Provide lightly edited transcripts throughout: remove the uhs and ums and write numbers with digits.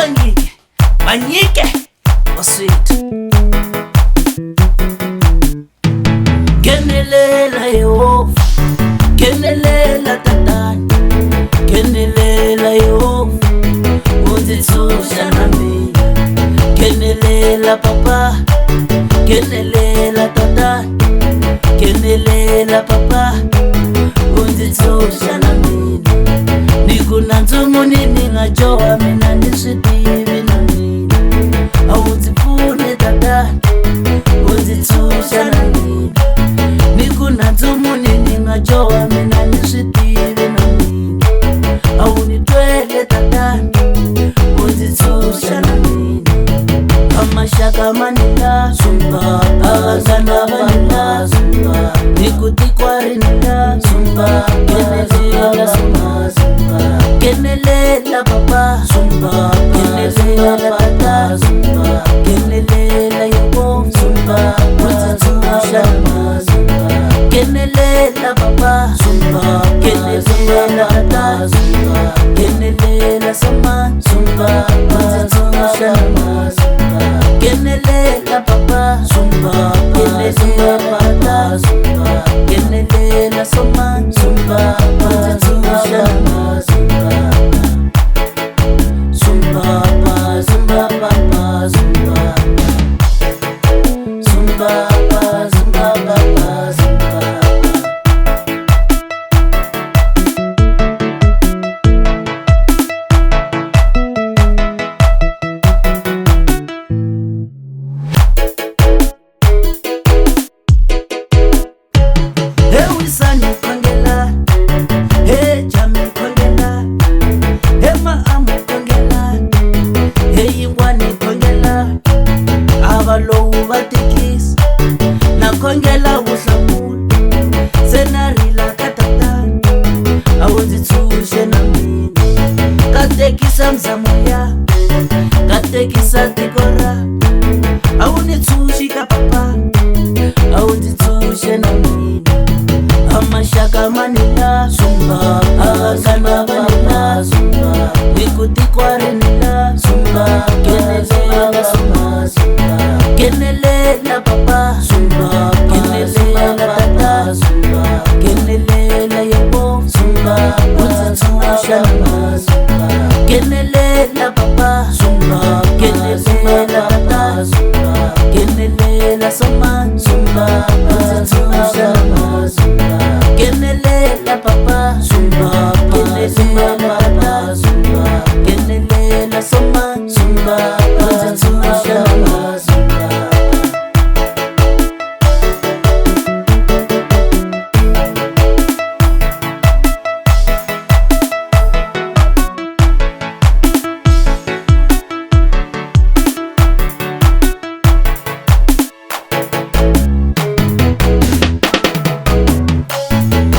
Mangike, manyike, waswethu. Kenelela Yehova, kenelela tatani, kenelela Yehova, unditshusha na mina. Kenelela papa, kenelela tatani, kenelela papa, unditshusha na mina. Nikunanzumu nini ngajowa mina niswitivi na mina. Awudzipfune tatani, unditshusha na mina. Nikunanzumu nini ngajowa mina niswitivi na mina. Awunitwele tatani, unditshusha na mina. Amashaka manila sumba, abazana manila sumba, nikutikwari nila sumba, kenelela sumba sumba, kenelela papa sumba, kenelela papa sumba, kenelela Yehova sumba, unditshusha sumba, kenelela papa sumba, kenelela papa sumba, kenelela sama sumba, unditshusha sumba. Kenelela papa sumba, kenelela papa sumba, kenelela soma sumba, unditshusha sumba, sumba pa sumba papa sumba, sumba pa sumba papa sumba. Wisani kongela, jami kongela, maamu kongela, ingwani kongela, abalowu batikisa, na kongela uslamula, senarila katata, awunditshushe na mina. Katekisa mzamoya, katekisa tikora, awunitsushi kapapa, awunditshushe na mina. Amashaka manila sumba, abazana manila sumba, nikutikwari nila sumba, kenelela sumba sumba, kenelela papa sumba, kenelela tata sumba, kenelela Yehova sumba, unditshusha sumba, kenelela papa sumba, kenelela tata sumba, kenelela sama sumba, unditshusha sumba. Kenelela papa sumba, kenelela papa sumba, kenelela soma sumba, unditshusha sumba.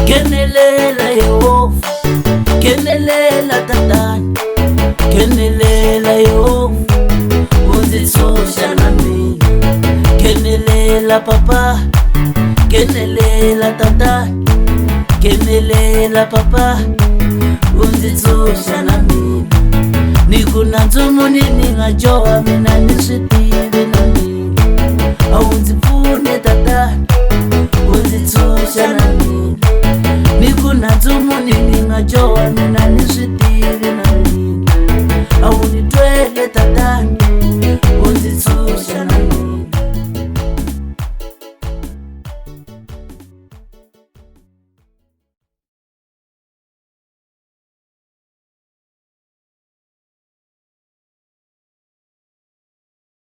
Kenelela Yehova, kenelela tatani, kenelela Yehova, unditshusha na mina. Kenelela papa, kenelela tatani, kenelela papa, unditshusha na mina. Nikunanzumu nini ngajowa mina niswitivi na mina. Awudzipfune tatani,